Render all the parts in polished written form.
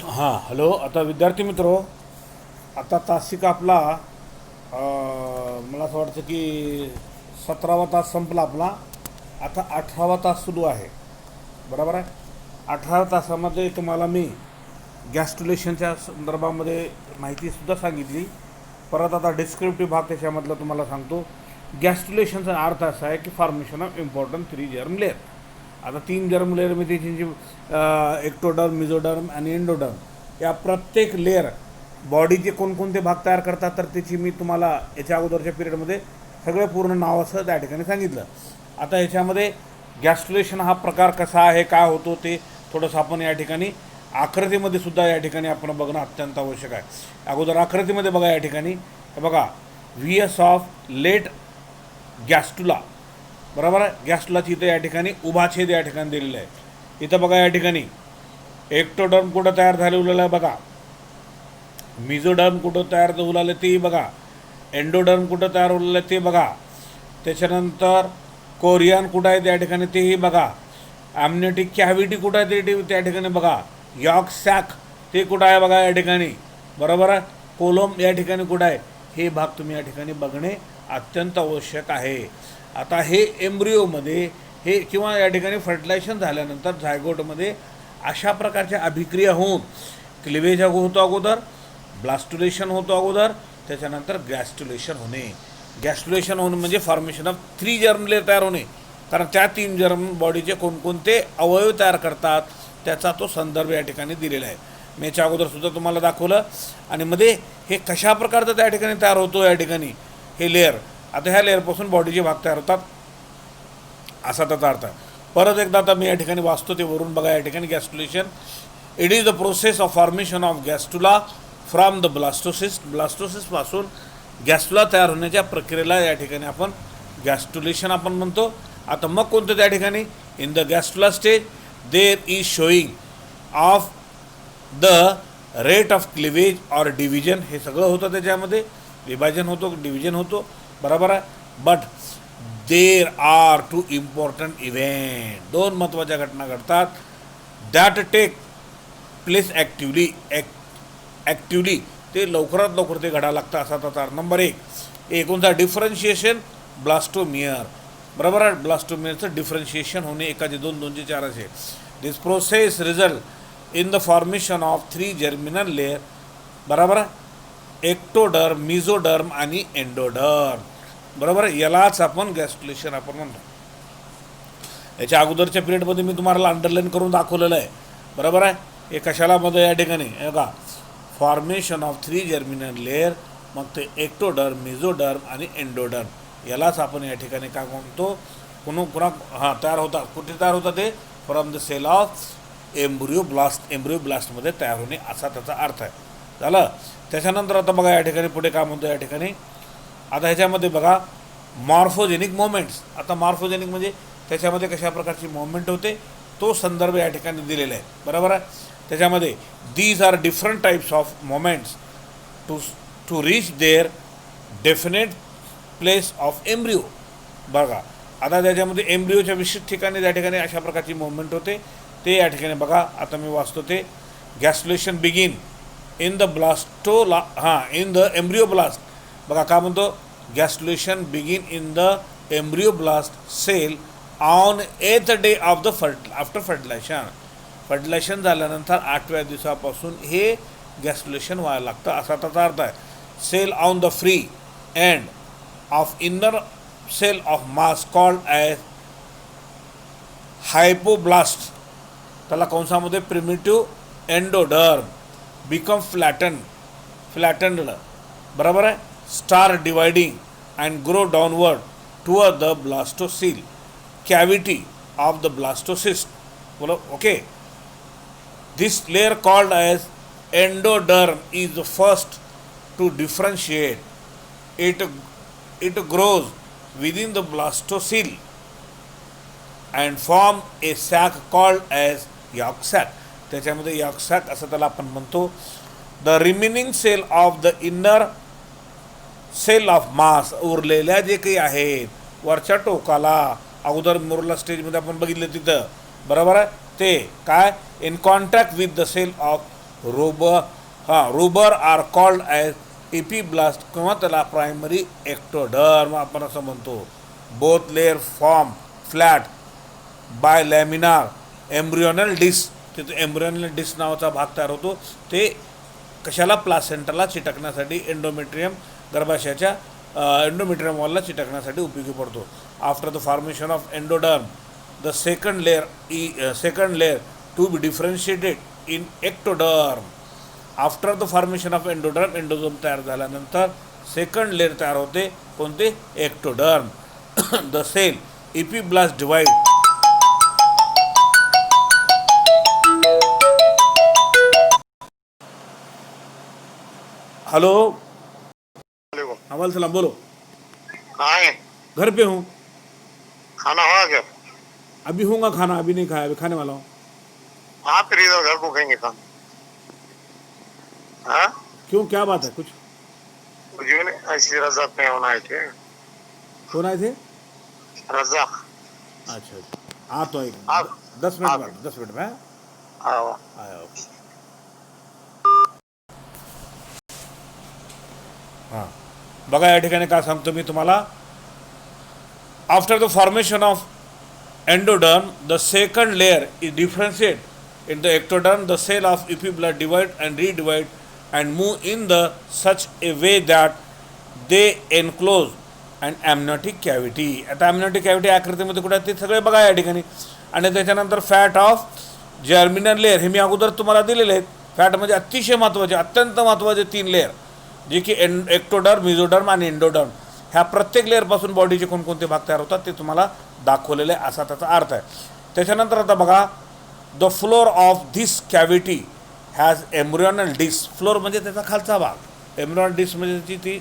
हां हॅलो. आता विद्यार्थी मित्र, आता तासिक आपला मला असं वाटतं की 17वा तास संपला आपला. आता 18वा तास सुरू आहे. बरोबर आहे. 18 तासामध्ये तुम्हाला मी गॅस्ट्युलेशनच्या संदर्भामध्ये माहितीसुद्धा सांगितली. परत आता डिस्क्रिप्टिव्ह भाग त्याच्यामधला तुम्हाला सांगतो. गॅस्ट्युलेशनचा अर्थ असा आहे की formation of important 3 germ layer. आता 3 जर्म लेअरमध्ये त्यांची एक्टोडर्म, मिझोडर्म आणि एंडोडर्म या प्रत्येक लेअर बॉडीचे कोणकोणते भाग तयार करतात, तर त्याची मी तुम्हाला याच्या अगोदरच्या पिरियडमध्ये सगळं पूर्ण नावासह त्या ठिकाणी सांगितलं. आता ह्याच्यामध्ये गॅस्ट्युलेशन हा प्रकार कसा आहे, काय होतो ते थोडंसं आपण या ठिकाणी आकृतीमध्ये सुद्धा या ठिकाणी आपण बघणं अत्यंत आवश्यक आहे. अगोदर आकृतीमध्ये बघा, या ठिकाणी हे बघा, व्हीएस ऑफ लेट गॅस्टुला. बरोबर आहे. गॅस्टुलाची इथं या ठिकाणी उभा छेद या ठिकाणी दिलेला आहे. इथं बघा, या ठिकाणी एक्टोडर्म कुठं तयार झालेलं आहे बघा, मिझोडर्म कुठं तयार झालेलं तेही बघा, एंडोडर्म कुठं तयार होलेलं आहे ते बघा, त्याच्यानंतर कोरियन कुठं आहे त्या ठिकाणी तेही बघा, ॲम्नियोटिक कॅव्हिटी कुठं आहे ते त्या ठिकाणी बघा, यॉर्क सॅक ते कुठं आहे बघा या ठिकाणी. बरोबर आहे. कोलम या ठिकाणी कुठं आहे, हे भाग तुम्ही या ठिकाणी बघणे अत्यंत आवश्यक आहे. आता हे एम्ब्रिओमध्ये हे किंवा या ठिकाणी फर्टिलायझेशन झाल्यानंतर झायगोटमध्ये अशा प्रकारच्या अभिक्रिया होऊन क्लिवेज होतो अगोदर, ब्लास्टुलेशन होतो अगोदर, त्याच्यानंतर गॅस्ट्युलेशन होणे. गॅस्ट्युलेशन होणे म्हणजे फॉर्मेशन ऑफ 3 जर्म लेअर तयार होणे. कारण त्या 3 जर्म बॉडीचे कोणकोणते अवयव तयार करतात त्याचा तो संदर्भ या ठिकाणी दिलेला आहे. मी याच्या अगोदरसुद्धा तुम्हाला दाखवलं. आणि मध्ये हे कशा प्रकारचं त्या ठिकाणी तयार होतो या ठिकाणी हे लेअर. आता ह्या लेअरपासून बॉडीचे भाग तयार होतात असा त्याचा अर्थ. परत एकदा आता मी या ठिकाणी वाचतो ते वरून बघा. या ठिकाणी gastrulation, it is the process of formation of gastrula from the blastocyst. ब्लास्टोसिसपासून गॅस्टुला तयार होण्याच्या प्रक्रियेला या ठिकाणी आपण गॅस्ट्युलेशन आपण म्हणतो. आता मग कोणतं त्या ठिकाणी, in the gastrula stage there is showing off the rate of cleavage or division. हे सगळं होतं त्याच्यामध्ये, विभाजन होतो, डिव्हिजन होतो. बरोबर आहे. But there are 2 important event, 2 महत्त्वाच्या घटना घडतात दॅट टेक प्लेस ॲक्टिवली ते लवकरात लवकर ते घडायला लागतं असा त्याचा. नंबर 1 कोणता, डिफरन्शिएशन ब्लास्टोमियर. बरोबर आहे. ब्लास्टोमियरचं डिफरन्शिएशन होणे, एकाचे 2, 2चे 4 असे. This process result in the formation of 3 germinal layer. बरोबर आहे. एक्टोडर्म, मिझोडर्म आणि एंडोडर्म. बरोबर आहे. यालाच आपण गॅस्ट्युलेशन आपण म्हणतो. याच्या अगोदरच्या पिरियडमध्ये मी तुम्हाला अंडरलाईन करून दाखवलेलं आहे. बरोबर आहे. हे कशाला मध्ये या ठिकाणी बघा, फॉर्मेशन ऑफ 3 जर्मिनल लेअर, मग ते एक्टोडर्म, मिझोडर्म आणि एंडोडर्म, यालाच आपण या ठिकाणी काय म्हणतो, पुन्हा तयार होतात. कुठे तयार होतात ते, फ्रॉम द सेल ऑफ एम्ब्रिओब्लास्ट. एम्ब्रिओब्लास्टमध्ये तयार होणे असा त्याचा अर्थ आहे. झालं. त्याच्यानंतर आता बघा या ठिकाणी पुढे काय म्हणतो या ठिकाणी. आता ह्याच्यामध्ये बघा, मॉर्फोजेनिक मोमेंट्स. आता मॉर्फोजेनिक म्हणजे त्याच्यामध्ये कशा प्रकारची मोमेंट होते तो संदर्भ या ठिकाणी दिलेला आहे. बरोबर आहे. त्याच्यामध्ये these are different types of moments to reach their definite place of embryo. बघा, आता त्याच्यामध्ये एम्ब्रिओच्या विशिष्ट ठिकाणी त्या ठिकाणी अशा प्रकारची मोमेंट होते ते या ठिकाणी बघा. आता मी वाचतो ते. Gastrulation begin in the in the embryoblast. बघा काय म्हणतो, gastrulation begin in the embryoblast cell on 8th day of the after fertilisation. Fertilisation झाल्यानंतर 8व्या दिवसापासून हे गॅस्ट्युलेशन व्हायला लागतं असा त्याचा अर्थ आहे. Cell on the free end of inner cell of mass called as hypoblast. त्याला कंसामध्ये प्रिमिटिव्ह एंडोडर्म बिकम फ्लॅटन्ड. बरोबर आहे. Star dividing and grow downward toward the blastocoel cavity of the blastocyst. Okay, this layer called as endoderm is the first to differentiate. It grows within the blastocyst and form a sac called as yolk sac. त्याच्यामध्ये yolk sac असं त्याला आपण म्हणतो. The remaining cell of the inner cell of mass, उरलेल्या जे काही आहेत वरच्या टोकाला अगोदर मोरला स्टेजमध्ये आपण बघितलं तिथं. बरोबर आहे. ते काय, in contact with the cell of rubber are called as epiblast किंवा त्याला प्रायमरी एक्टोडर्म आपण असं म्हणतो. Both layer form flat by laminar embryonal disc. तिथे एम्ब्रियोनल डिस्क नावाचा भाग तयार होतो. ते कशाला? प्लासेंटाला चिटकण्यासाठी, एंडोमेट्रियम गर्भाशयाच्या एंडोमेट्रियम वॉलला चिटकण्यासाठी उपयोगी पडतो. After the formation of endoderm the second layer to be differentiated in ectoderm. After the formation of endoderm, endoderm तयार झाल्यानंतर सेकंड लेअर तयार होते. कोणते? Ectoderm. The cell epiblast divide. Hello, वालेकुम सलाम. बोलो. कहाँ है? घर पे हूँ. खाना हुआ क्या? अभी होगा खाना, अभी नहीं खाया, अभी खाने वाला हूँ. हाँ फिर इधर घर को खाएंगे खाना. हाँ क्यों, क्या बात है? कुछ मुझे नहीं, ऐसी रजाक में होना है थे. कौन आए थे? रजाक. अच्छा अच्छा, हाँ तो एक आप 10 मिनट आप बाद, 10 मिनट में आओ. आया. हां, बघा या ठिकाणी काय सांगतो मी तुम्हाला. After the formation of endoderm the second layer is differentiate in the ectoderm. The cell of epiblast divide and redivide and move in the such a way that they enclose and amniotic cavity. आता amniotic cavity आकृतीमध्ये कुठे ते सगळे बघा या ठिकाणी. आणि त्याच्यानंतर फॅट ऑफ जर्मिनल लेअर, हे मी अगोदर तुम्हाला दिलेले आहेत. फॅट म्हणजे अतिशय महत्त्वाचे, अत्यंत महत्त्वाचे 3 लेअर, जे की एक्टोडर्म, मिझोडर्म आणि एंडोडर्म. ह्या प्रत्येक लेअरपासून बॉडीचे कोणकोणते भाग तयार होतात ते तुम्हाला दाखवलेले, असा त्याचा अर्थ आहे. त्याच्यानंतर आता बघा, the floor of this cavity has embryonal disc. Floor म्हणजे त्याचा खालचा भाग, एम्ब्रियोनल डिस्क म्हणजे ती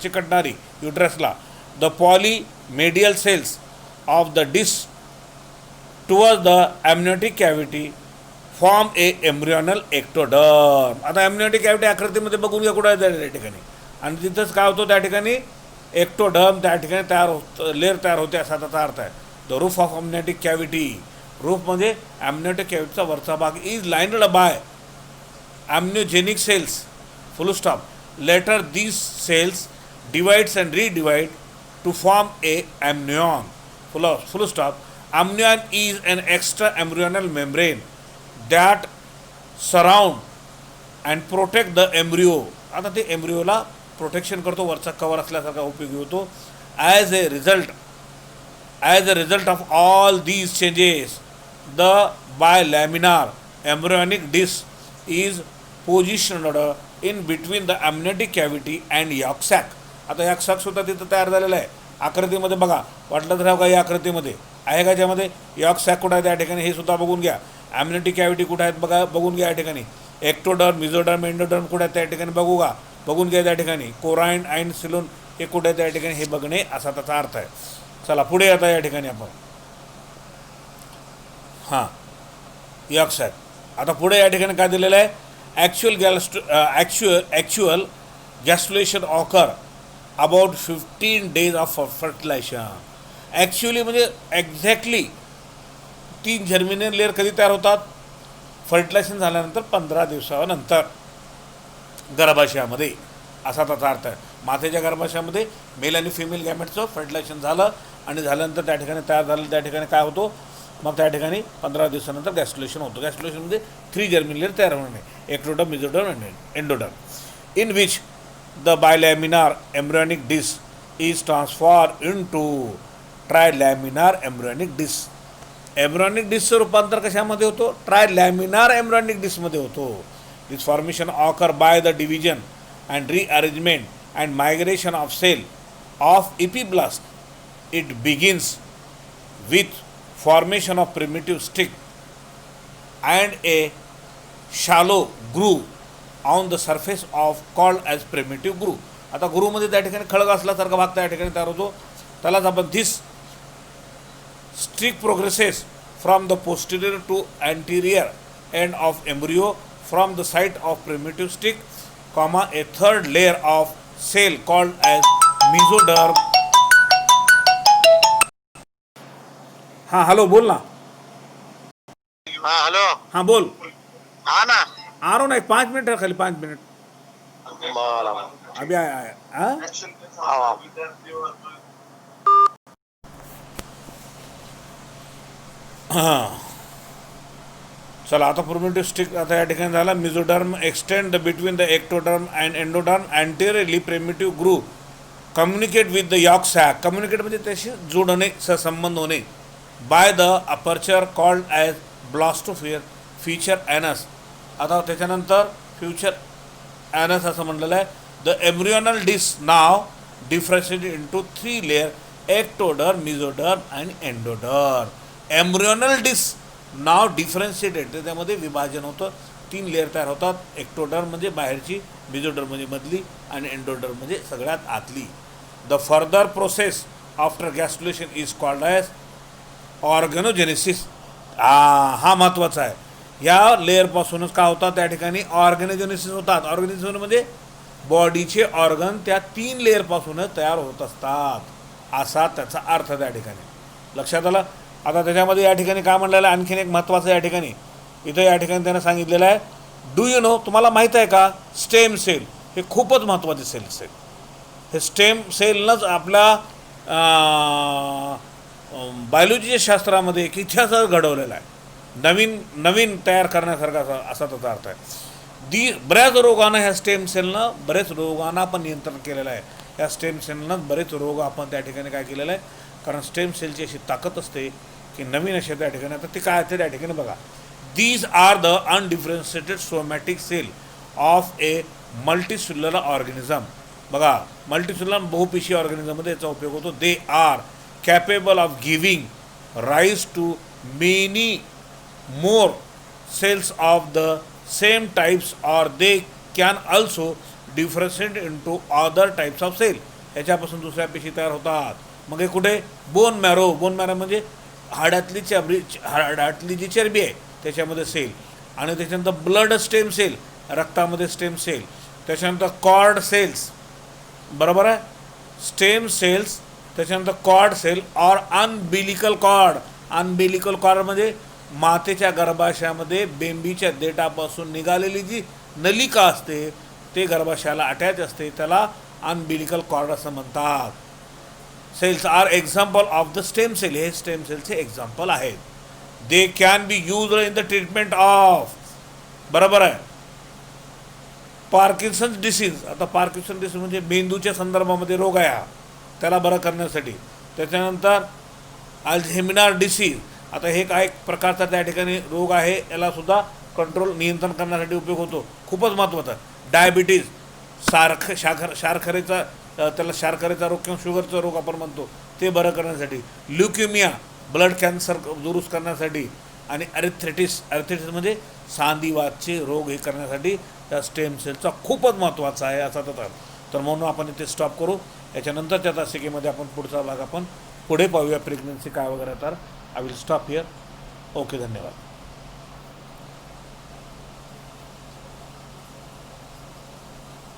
चिकटणारी युट्रसला. The poly medial cells of the disc towards the amniotic cavity form a embryonal ectoderm. आता ॲम्नियोटिक कॅव्हिटी आकृतीमध्ये बघून घ्या कुठं आहे त्या ठिकाणी. आणि तिथंच काय होतं त्या ठिकाणी? एक्टोडर्म त्या ठिकाणी लेअर तयार होते, असा त्याचा अर्थ आहे. The roof of amniotic cavity. Roof म्हणजे ॲम्नियोटिक कॅव्हिटीचा वरचा भाग is lined by amniogenic cells. Full stop. Later these cells divides and redivide to form a amnion. Full stop. Amnion is an extra embryonal membrane that surround and protect the embryo. आता ते एम्ब्रिओला protection करतो, वरचा cover असल्यासारखा उपयोगी होतो. As a result of all these changes the bilaminar embryonic disc is positioned in between the amniotic cavity and yolk sac. आता yolk sac सुद्धा तिथं तयार झालेला आहे आकृतीमध्ये. बघा, वाटलं तर राव का या आकृतीमध्ये आहे का, ज्यामध्ये यॉक सॅक कुठं आहे त्या ठिकाणी हे सुद्धा बघून घ्या. ॲम्नियोटिक कॅव्हिटी कुठं आहेत बघा, बघून घ्या या ठिकाणी. एक्टोडर्म, मिझोडर्म, एंडोडर्म कुठं आहेत त्या ठिकाणी बघून घ्या त्या ठिकाणी. कोराइन अँड सिलोन हे कुठे आहे त्या ठिकाणी हे बघणे, असा त्याचा अर्थ आहे. चला पुढे आता या ठिकाणी आपण. हां, यॉक सॅक. आता पुढे या ठिकाणी काय दिलेलं आहे? Actual gastrulation occur about 15 days of fertilisation. Actually म्हणजे एक्झॅक्टली 3 जर्मिनल लेअर कधी तयार होतात? फर्टिलायझेशन झाल्यानंतर 15 दिवसानंतर गर्भाशयामध्ये, असा त्याचा अर्थ आहे. मातेच्या गर्भाशयामध्ये मेल आणि फिमेल गॅमेटचं फर्टिलायझेशन झालं आणि झाल्यानंतर त्या ठिकाणी तयार झालं, त्या ठिकाणी काय होतो मग त्या ठिकाणी 15 दिवसानंतर गॅस्ट्युलेशन होतं. गॅस्ट्युलेशनमध्ये 3 जर्मिनल लेअर तयार होणे, एक्टोडर्म, मिझोडर्म आणि endoderm. In which the bilaminar embryonic disc is transform in to trilaminar embryonic disc. Embryonic डिस्कचं रूपांतर कशामध्ये होतो? ट्रायलॅमिनार एम्ब्रियोनिक डिस्कमध्ये होतो. This formation occur by the division and rearrangement and migration of cell of epiblast. It begins with formation of primitive stick and a shallow groove on the surface of called as primitive groove. आता ग्रूव्हमध्ये त्या ठिकाणी खळग असल्यासारखा भाग त्या ठिकाणी तयार होतो, त्यालाच आपण this stick progresses from the posterior to anterior end of embryo from the site of primitive stick, comma a third layer of cell called as mesoderm. हां हॅलो, बोल ना. हाँ हेलो. हां बोल. हाँ ना. आ रहा हूँ ना, एक 5 मिनट है, खाली 5 मिनट। बरं अभी आया हाँ। हा हां, चला आता प्रोमेटिव्ह स्टिक आता या ठिकाणी झाला. Mesoderm extend the between the ectoderm and endoderm anteriorly primitive groove communicate with the yolk sac. Communicate म्हणजे त्याशी जोडणे, सहसंबंध होणे. By the aperture called as blastopore future anus. आता त्याच्यानंतर फ्युचर ॲनस असं म्हणलेलं आहे. The embryonal disc now differentiated into 3 layer ectoderm, mesoderm and endoderm. Embryonal disc now differentiated, त्याच्यामध्ये विभाजन होतं, 3 लेअर तयार होतात. एक्टोडर्म म्हणजे बाहेरची, मिझोडर्म म्हणजे मधली आणि एंडोडर्म म्हणजे सगळ्यात आतली. The further process after gastrulation is called as organogenesis. हा महत्त्वाचा आहे. या लेअरपासूनच काय होतात त्या ठिकाणी ऑर्गॅनोजेनेसिस होतात. ऑर्गॅनिझम म्हणजे बॉडीचे ऑर्गन त्या 3 लेअरपासूनच तयार होत असतात, असा त्याचा अर्थ त्या ठिकाणी लक्षात आलं. आता त्याच्यामध्ये या ठिकाणी काय म्हणलेलं आहे, आणखीन एक महत्त्वाचं या ठिकाणी इथं या ठिकाणी त्यानं सांगितलेलं आहे, डू यू नो, तुम्हाला माहीत आहे का, स्टेम सेल हे खूपच महत्त्वाचे सेल्स आहेत. हे स्टेम सेलनंच आपल्या बायोलॉजीच्या शास्त्रामध्ये एक इतिहासच घडवलेला आहे. नवीन तयार करण्यासारखा असा त्याचा अर्थ आहे. बऱ्याच रोगांना ह्या स्टेम सेलनं बरेच रोगांना आपण नियंत्रण केलेलं आहे. या स्टेम सेलनं बरेच रोग आपण त्या ठिकाणी काय केलेलं आहे, कारण स्टेम सेलची अशी ताकद असते की नवीन अशा त्या ठिकाणी. आता ते काय असते त्या ठिकाणी बघा, these are the undifferentiated somatic cell of a multicellular organism. बघा, मल्टीसेल्युलर बहुपेशी ऑर्गॅनिझममध्ये याचा उपयोग होतो. They are capable of giving rise to many more cells of the same types, or they can also differentiate into other types of cell. ह्याच्यापासून दुसऱ्या पेशी तयार होतात. मग हे कुठे, बोन मॅरो. बोन मॅरो म्हणजे हाडातली जी चरबी आहे त्याच्यामध्ये सेल. आणि त्याच्यानंतर ब्लड स्टेम सेल, रक्तामध्ये स्टेम सेल. त्याच्यानंतर कॉर्ड सेल्स, बरोबर आहे, स्टेम सेल्स. त्याच्यानंतर cord cell or umbilical cord. Umbilical cord म्हणजे मातेच्या गर्भाशयामध्ये बेंबीच्या देठापासून निघालेली जी नलिका असते ते गर्भाशयाला अटॅच असते, त्याला अनबिलिकल कॉर्ड असं म्हणतात. Cells are example of the stem cell. हे स्टेम सेलचे एक्झाम्पल आहेत. They can be use in the treatment of, बरोबर आहे, पार्किन्सन डिसीज. आता पार्किन्सन डिसीज म्हणजे मेंदूच्या संदर्भामध्ये रोग आहे हा, त्याला बरं करण्यासाठी. त्याच्यानंतर अल्झायमर डिसीज. आता हे काय प्रकारचा त्या ठिकाणी रोग आहे, यालासुद्धा कंट्रोल नियंत्रण करण्यासाठी उपयोग होतो, खूपच महत्त्वाचा. डायबिटीज, शार्खरेचा, त्याला शार्खरेचा रोग किंवा शुगरचा रोग आपण म्हणतो, ते बरं करण्यासाठी. ल्युकेमिया, ब्लड कॅन्सर दुरुस्त करण्यासाठी. आणि अरिथ्रेटिस म्हणजे सांधिवातचे रोग हे करण्यासाठी त्या स्टेम सेलचा खूपच महत्त्वाचा आहे असा त्याचा. तर म्हणून आपण इथे स्टॉप करू. याच्यानंतरच्या तासिकेमध्ये आपण पुढचा भाग आपण पुढे पाहूया, प्रेग्नन्सी काय वगैरे. तर I will stop here. Okay, धन्यवाद.